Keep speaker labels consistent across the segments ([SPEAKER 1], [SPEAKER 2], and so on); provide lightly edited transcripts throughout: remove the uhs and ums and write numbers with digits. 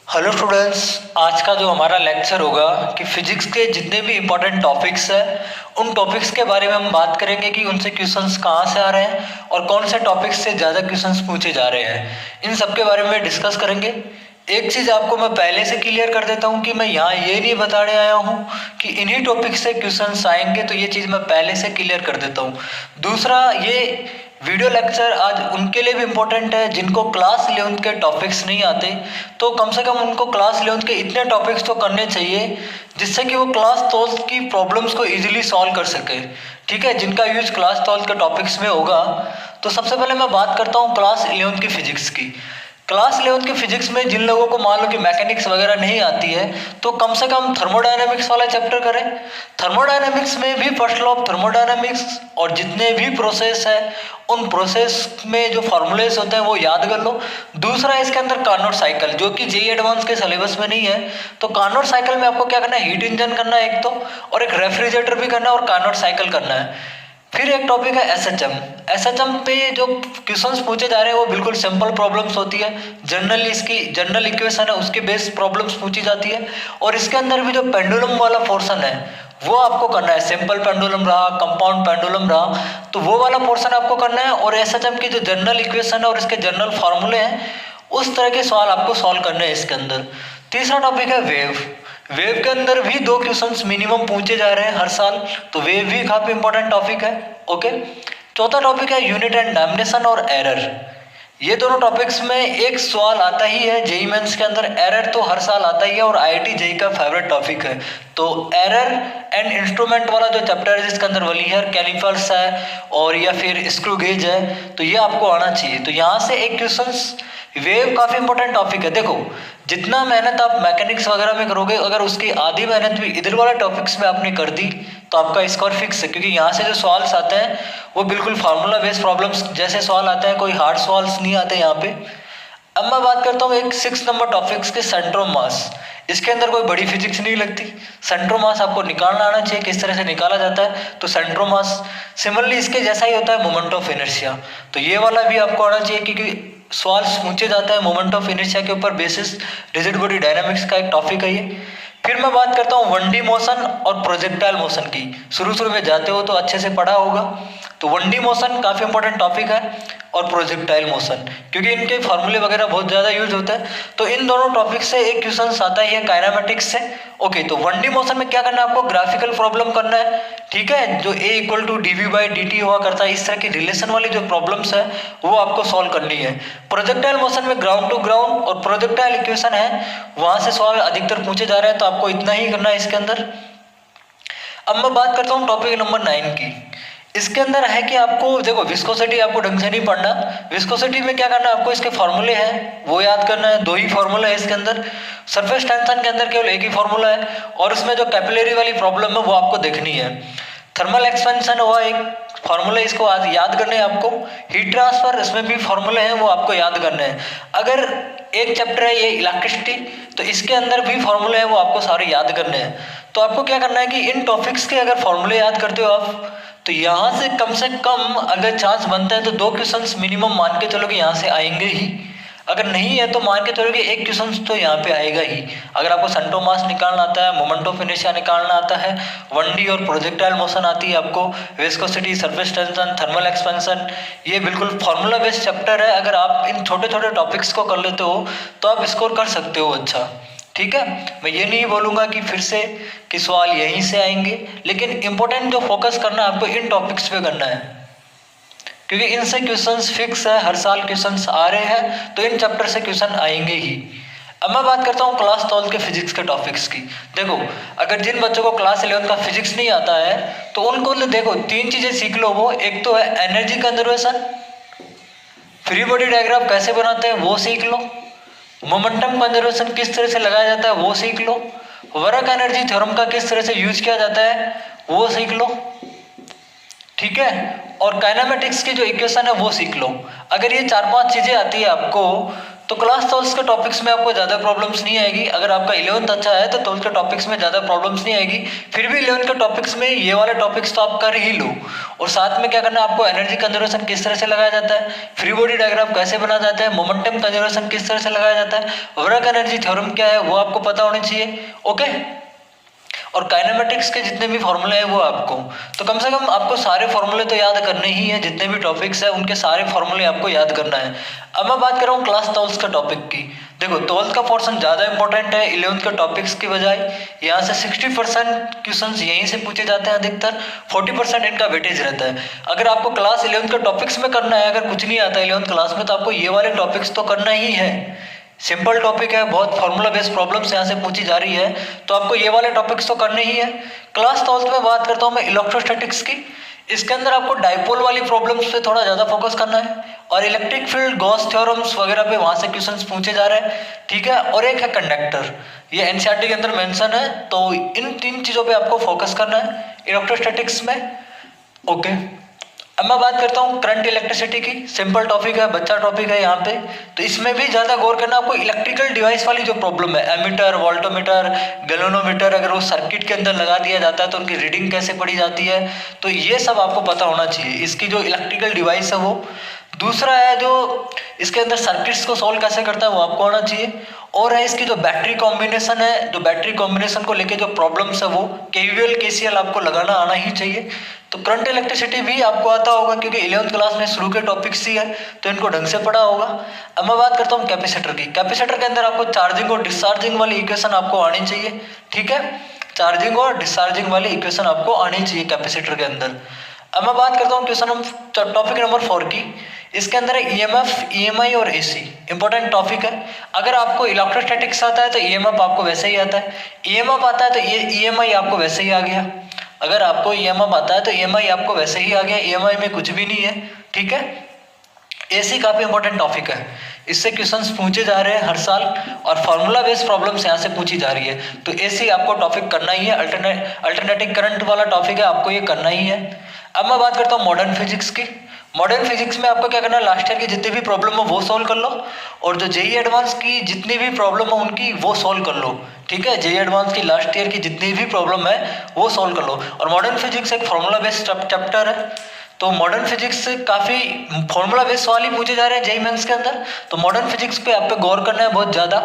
[SPEAKER 1] Hello students, आज का जो हमारा लेक्चर होगा कि फिजिक्स के जितने भी इम्पोर्टेंट टॉपिक्स हैं उन टॉपिक्स के बारे में हम बात करेंगे कि उनसे क्वेश्चंस कहाँ से आ रहे हैं और कौन से टॉपिक्स से ज़्यादा क्वेश्चंस पूछे जा रहे हैं। इन सब के बारे में डिस्कस करेंगे। एक चीज़ आपको मैं पहले से क्लियर कर देता हूँ कि मैं यहाँ ये नहीं बताने आया हूँ कि इन्हीं टॉपिक से क्वेश्चंस आएंगे, तो ये चीज़ मैं पहले से क्लियर कर देता हूँ। दूसरा, ये वीडियो लेक्चर आज उनके लिए भी इम्पोर्टेंट है जिनको क्लास 11th के टॉपिक्स नहीं आते, तो कम से कम उनको क्लास 11th के इतने टॉपिक्स तो करने चाहिए जिससे कि वो क्लास 12th की प्रॉब्लम्स को इजीली सॉल्व कर सके। ठीक है, जिनका यूज क्लास 12th के टॉपिक्स में होगा। तो सबसे पहले मैं बात करता हूँ क्लास 11th की फिजिक्स की। क्लास 11th की फिजिक्स में जिन लोगों को मान लो कि मैकेनिक्स वगैरह नहीं आती है, तो कम से कम थर्मोडायनामिक्स वाला चैप्टर करें। थर्मोडायनामिक्स में भी फर्स्ट लॉ ऑफ थर्मोडायनामिक्स और जितने भी प्रोसेस है उन प्रोसेस में जो फॉर्मूलेस होते हैं वो याद कर लो। दूसरा, इसके अंदर कार्नोट साइकिल जो कि जेईई एडवांस के सिलेबस में नहीं है, तो कार्नोट साइकिल में आपको क्या करना है, हीट इंजन करना है एक तो, और एक रेफ्रिजरेटर भी करना है और कार्नोट साइकिल करना है। फिर एक टॉपिक है एसएचएम। एसएचएम पे जो क्वेश्चंस पूछे जा रहे हैं वो बिल्कुल सिंपल प्रॉब्लम्स होती है। जनरली इसकी जनरल इक्वेशन है उसके बेस प्रॉब्लम्स पूछी जाती है। और इसके अंदर भी जो पेंडुलम वाला पोर्शन है वो आपको करना है। सिंपल पेंडुलम रहा, कंपाउंड पेंडुलम रहा, तो वो वाला पोर्शन आपको करना है। और एसएचएम की जो जनरल इक्वेशन है और इसके जनरल फार्मूले हैं उस तरह के सवाल आपको सॉल्व करने हैं इसके अंदर। तीसरा टॉपिक है वेव। वेव के अंदर भी 2 क्वेश्चंस मिनिमम पूछे जा रहे हैं हर साल, तो वेव भी काफी इंपॉर्टेंट टॉपिक है। ओके, चौथा टॉपिक है यूनिट एंड डायमेंशन और एरर। ये दोनों टॉपिक्स में एक सवाल आता ही है जेईई मेंस के अंदर। एरर तो हर साल आता ही है और आईआईटी जेईई का फेवरेट टॉपिक है। तो एरर एंड इंस्ट्रूमेंट वाला जो चैप्टर है जिसके अंदर वलीयर कैलिपर्स है और या फिर स्क्रू गेज है, तो ये आपको आना चाहिए। तो यहाँ से एक क्वेश्चंस, वेव काफी इंपॉर्टेंट टॉपिक है। देखो, जितना मेहनत आप मैकेनिक्स वगैरह में करोगे, अगर उसकी आधी मेहनत भी इधर वाले टॉपिक्स में आपने कर दी तो आपका स्कोर फिक्स है, क्योंकि यहाँ से जो सवाल्स आते हैं वो बिल्कुल फार्मूला बेस्ड प्रॉब्लम्स जैसे सवाल आते हैं, कोई हार्ड सवाल्स नहीं आते यहाँ पे। अब मैं बात करता हूँ एक 6 नंबर टॉपिक्स के, सेंटर ऑफ मास। इसके अंदर कोई बड़ी फिजिक्स नहीं लगती। सेंटर ऑफ मास आपको निकालना आना चाहिए, किस तरह से निकाला जाता है। तो सेंटर ऑफ मास सिमिलरली इसके जैसा ही होता है मोमेंट ऑफ इनर्शिया, तो ये वाला भी आपको आना चाहिए क्योंकि सवाल पूछे जाता है मोमेंट ऑफ इनर्शिया के ऊपर बेसिस रिजिड बॉडी डायनामिक्स का एक टॉपिक है ये। फिर मैं बात करता हूँ 1D मोशन और प्रोजेक्टाइल मोशन की। शुरू में जाते हो तो अच्छे से पढ़ा होगा। तो 1D मोशन काफ़ी इंपॉर्टेंट टॉपिक है और प्रोजेक्टाइल मोशन, क्योंकि इनके फार्मूले वगैरह बहुत ज़्यादा यूज होते हैं। तो इन दोनों टॉपिक से एक क्वेश्चन आता ही है काइनेमेटिक्स से। ओके, तो 1D मोशन में क्या करना है, आपको ग्राफिकल प्रॉब्लम करना है। ठीक है, जो A = dv/dt हुआ करता है, इस तरह की रिलेशन वाली जो प्रॉब्लम्स है वो आपको सॉल्व करनी है। प्रोजेक्टाइल मोशन में ग्राउंड टू ग्राउंड और प्रोजेक्टाइल इक्वेशन है, वहां से सवाल अधिकतर पूछे जा रहे हैं, तो आपको इतना ही करना है इसके अंदर। अब मैं बात करता हूँ टॉपिक नंबर 9 की। इसके अंदर है कि आपको देखो, विस्कोसिटी आपको ढंग से नहीं पढ़ना। विस्कोसिटी में क्या करना है, आपको इसके फॉर्मूले हैं वो याद करना है। 2 ही फॉर्मूला है इसके अंदर। सरफेस टेंशन के अंदर केवल एक ही फॉर्मूला है और उसमें जो कैपिलरी वाली प्रॉब्लम है वो आपको देखनी है। थर्मल एक्सपेंशन हुआ एक फॉर्मूले, इसको याद करने हैं आपको। हीट ट्रांसफर, इसमें भी फॉर्मूले हैं वो आपको याद करने हैं। अगर एक चैप्टर है ये इलेक्ट्रिसिटी, तो इसके अंदर भी फॉर्मूले हैं वो आपको सारे याद करने हैं। तो आपको क्या करना है कि इन टॉपिक्स के अगर फॉर्मूले याद करते हो आप, तो यहाँ से कम अगर चांस बनता है तो 2 क्वेश्चंस मिनिमम मान के चलो कि यहाँ से आएंगे ही। अगर नहीं है तो मान के चलो कि 1 क्वेश्चन तो यहाँ पे आएगा ही। अगर आपको सेंटर ऑफ मास निकालना आता है, मोमेंट ऑफ इनर्शिया निकालना आता है, 1D और प्रोजेक्टाइल मोशन आती है आपको, viscosity, surface tension, thermal expansion, ये बिल्कुल फार्मूला बेस्ड चैप्टर है। अगर आप इन छोटे छोटे टॉपिक्स को कर लेते हो तो आप स्कोर कर सकते हो अच्छा। ठीक है, मैं ये नहीं बोलूँगा कि फिर से कि सवाल यहीं से आएंगे, लेकिन इंपॉर्टेंट जो फोकस करना है आपको इन टॉपिक्स पे करना है, क्योंकि इनसे क्वेश्चंस फिक्स है, हर साल क्वेश्चंस आ रहे हैं, तो इन चैप्टर से क्वेश्चन आएंगे ही। अब मैं बात करता हूँ क्लास 12 के फिजिक्स के टॉपिक्स की। देखो, अगर जिन बच्चों को क्लास 11 का फिजिक्स नहीं आता है तो उनको देखो 3 चीज़ें सीख लो। वो एक तो है energy conservation, free body diagram कैसे बनाते हैं वो सीख लो, मोमेंटम कंजर्वेशन किस तरह से लगाया जाता है वो सीख लो, वर्क एनर्जी थ्योरम का किस तरह से यूज किया जाता है वो सीख लो। ठीक है, और काइनेमेटिक्स की जो इक्वेशन है वो सीख लो। अगर ये 4-5 चीज़ें आती है आपको तो क्लास 12 के टॉपिक्स में आपको ज़्यादा प्रॉब्लम्स नहीं आएगी। अगर आपका 11th अच्छा है तो 12th के टॉपिक्स में ज़्यादा प्रॉब्लम्स नहीं आएगी। फिर भी 11th के टॉपिक्स में ये वाले टॉपिक्स तो आप कर ही लो। और साथ में क्या करना है, आपको एनर्जी कंजर्वेशन किस तरह से लगाया जाता है, फ्री बॉडी डायग्राम कैसे बना जाता है, मोमेंटम कंजर्वेशन किस तरह से लगाया जाता है, वर्क एनर्जी थ्योरम क्या है वो आपको पता होनी चाहिए। ओके, और काइनेमेटिक्स के जितने भी फॉर्मूले हैं वो आपको, तो कम से कम आपको सारे फॉर्मूले तो याद करने ही है। जितने भी टॉपिक्स हैं उनके सारे फॉर्मूले आपको याद करना है। अब मैं बात कर रहा हूँ क्लास 12 का टॉपिक की। देखो 12th का पोर्शन ज़्यादा इंपॉर्टेंट है 11th के टॉपिक्स की बजाय। यहाँ से 60% क्वेश्चन यहीं से पूछे जाते हैं अधिकतर, 40% इनका वेटेज रहता है। अगर आपको क्लास 11th के टॉपिक्स में करना है, अगर कुछ नहीं आता 11th क्लास में, तो आपको ये वाले टॉपिक्स तो करना ही है। सिंपल टॉपिक है, बहुत फार्मूला बेस्ड प्रॉब्लम्स यहाँ से पूछी जा रही है, तो आपको ये वाले टॉपिक्स तो करने ही है। क्लास 12th में बात करता हूँ मैं इलेक्ट्रोस्टैटिक्स की। इसके अंदर आपको डाइपोल वाली प्रॉब्लम्स पे थोड़ा ज़्यादा फोकस करना है, और इलेक्ट्रिक फील्ड गॉस थ्योरम्स वगैरह पे वहाँ से क्वेश्चंस पूछे जा रहे हैं, ठीक है। और एक है कंडक्टर, ये एनसीईआरटी के अंदर मेंशन है, तो इन 3 चीज़ों पे आपको फोकस करना है इलेक्ट्रोस्टैटिक्स में। ओके, अब मैं बात करता हूँ करंट इलेक्ट्रिसिटी की। सिंपल टॉपिक है, बच्चा टॉपिक है यहाँ पे, तो इसमें भी ज़्यादा गौर करना आपको। इलेक्ट्रिकल डिवाइस वाली जो प्रॉब्लम है, एमीटर, वोल्टोमीटर, गैल्वेनोमीटर, अगर वो सर्किट के अंदर लगा दिया जाता है तो उनकी रीडिंग कैसे पड़ी जाती है, तो ये सब आपको पता होना चाहिए। इसकी जो इलेक्ट्रिकल डिवाइस है वो। दूसरा है जो इसके अंदर सर्किट्स को सॉल्व कैसे करता है वो आपको आना चाहिए। और है इसकी जो बैटरी कॉम्बिनेशन है, जो बैटरी कॉम्बिनेशन को लेके जो प्रॉब्लम्स है वो केवीएल केसीएल आपको लगाना आना ही चाहिए। तो करंट इलेक्ट्रिसिटी भी आपको आता होगा, क्योंकि 11th क्लास में शुरू के टॉपिक्स ही है, तो इनको ढंग से पढ़ा होगा। अब मैं बात करता हूँ कैपेसिटर की। कैपेसिटर के अंदर आपको चार्जिंग और डिस्चार्जिंग वाली इक्वेशन आपको आनी चाहिए, ठीक है। चार्जिंग और डिस्चार्जिंग वाली इक्वेशन आपको आनी चाहिए कैपेसिटर के अंदर। अब मैं बात करता हूँ टॉपिक नंबर 4 की। इसके अंदर है ईएमएफ, ईएमआई और एसी, इंपॉर्टेंट टॉपिक है। अगर आपको इलेक्ट्रोस्टैटिक्स आता है तो ईएमएफ आपको वैसे ही आता है, ईएमएफ आता है तो ईएमआई आपको वैसे ही आ गया। अगर आपको ईएमएफ आता है तो ईएमआई आपको वैसे ही आ गया, ईएमआई में कुछ भी नहीं है, ठीक है। एसी काफ़ी इंपॉर्टेंट टॉपिक है, इससे क्वेश्चंस पूछे जा रहे हैं हर साल, और फार्मूला बेस्ड प्रॉब्लम्स यहाँ से पूछी जा रही है, तो एसी आपको टॉपिक करना ही है। अल्टरनेटिंग करंट वाला टॉपिक है, आपको ये करना ही है। अब मैं बात करता हूँ मॉडर्न फिजिक्स की। मॉडर्न फिजिक्स में आपको क्या करना है, लास्ट ईयर की जितनी भी प्रॉब्लम हो वो सॉल्व कर लो, और जो जेईई एडवांस की जितनी भी प्रॉब्लम हो उनकी वो सॉल्व कर लो, ठीक है। जेईई एडवांस की लास्ट ईयर की जितनी भी प्रॉब्लम है वो सॉल्व कर लो। और मॉडर्न फिजिक्स एक फॉर्मूला बेस्ड चैप्टर है, तो मॉडर्न फिजिक्स से काफ़ी फॉर्मूला बेस्ड सवाल ही पूछे जा रहे हैं जेईई मेंस के अंदर, तो मॉडर्न फिजिक्स पे आप पे गौर करना है बहुत ज़्यादा।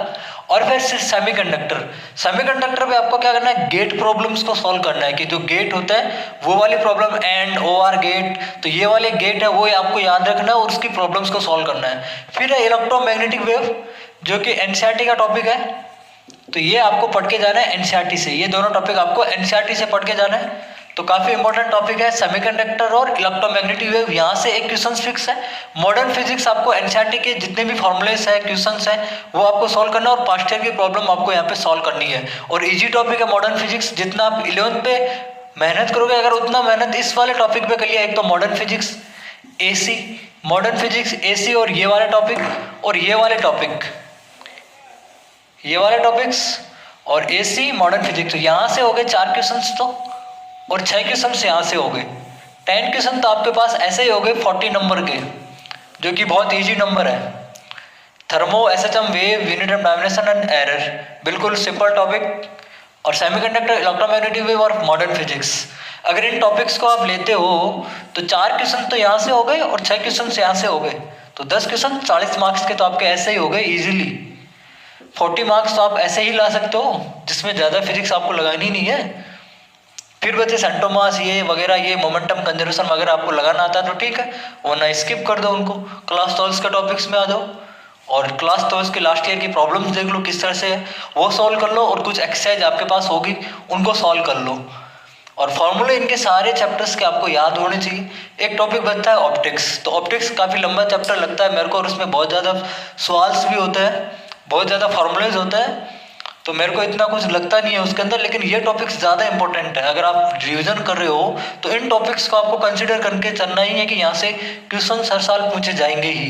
[SPEAKER 1] और फिर सेमीकंडक्टर, सेमीकंडक्टर पे आपको क्या करना है, गेट प्रॉब्लम्स को सॉल्व करना है, कि जो गेट होता है वो वाली प्रॉब्लम, एंड ओआर गेट, तो ये वाले गेट है वो आपको याद रखना है और उसकी प्रॉब्लम्स को सॉल्व करना है। फिर है इलेक्ट्रोमैग्नेटिक वेव, जो कि एनसीईआरटी का टॉपिक है, तो ये आपको पढ़ के जाना है एनसीईआरटी से। ये दोनों टॉपिक आपको एनसीईआरटी से पढ़ के जाना है, तो काफ़ी इंपॉर्टेंट टॉपिक है सेमीकंडक्टर और इलेक्ट्रोमैग्नेटिक वेव। यहाँ से एक क्वेश्चन फिक्स है। मॉडर्न फिजिक्स आपको एनसीईआरटी के जितने भी फॉर्मूलेस है, क्वेश्चंस हैं, वो आपको सॉल्व करना है, और पास्ट ईयर की प्रॉब्लम आपको यहाँ पे सॉल्व करनी है। और इजी टॉपिक है मॉडर्न फिजिक्स, जितना आप 11th पे मेहनत करोगे, अगर उतना मेहनत इस वाले टॉपिक पे कर लिया, एक तो modern physics, AC, modern physics, AC, और ये वाले टॉपिक, और ये वाले टॉपिक, ये वाले टॉपिक्स, और एसी, मॉडर्न फिजिक्स, तो यहाँ से हो गए 4 क्वेश्चंस, तो और 6 क्वेश्चन यहाँ से हो गए। 10 क्वेश्चन तो आपके पास ऐसे ही हो गए 40 नंबर के, जो कि बहुत इजी नंबर है। Thermo, SHM, wave, unit of dimension and error, बिल्कुल सिंपल टॉपिक। और सेमीकंडक्टर, इलेक्ट्रोमैग्नेटिक वेव और मॉडर्न फिजिक्स, अगर इन टॉपिक्स को आप लेते हो तो 4 क्वेश्चन तो यहाँ से हो गए और 6 क्वेश्चन यहाँ से हो गए, तो 10 क्वेश्चन 40 मार्क्स के तो आपके ऐसे ही हो गए इजीली। 40 मार्क्स तो आप ऐसे ही ला सकते हो, जिसमें ज़्यादा फिजिक्स आपको लगानी नहीं है। फिर बचे सेंटोमास ये वगैरह, ये मोमेंटम कंजर्वेशन वगैरह आपको लगाना आता है तो ठीक है, वरना स्किप कर दो उनको। क्लास 12 के टॉपिक्स में आ जाओ, और क्लास 12 के लास्ट ईयर की प्रॉब्लम्स देख लो किस तरह से है, वो सॉल्व कर लो, और कुछ एक्सरसाइज आपके पास होगी उनको सॉल्व कर लो। और फॉर्मूले इनके सारे चैप्टर्स के आपको याद होने चाहिए। एक टॉपिक बनता है ऑप्टिक्स, तो ऑप्टिक्स काफ़ी लंबा चैप्टर लगता है मेरे को, और उसमें बहुत ज़्यादा सवाल्स भी होते हैं, बहुत ज़्यादा फॉर्मूलेज होते हैं, तो मेरे को इतना कुछ लगता नहीं है उसके अंदर। लेकिन ये टॉपिक्स ज़्यादा इंपॉर्टेंट है, अगर आप रिवीजन कर रहे हो तो इन टॉपिक्स को आपको कंसिडर करके चलना ही है, कि यहाँ से क्वेश्चन हर साल पूछे जाएंगे ही।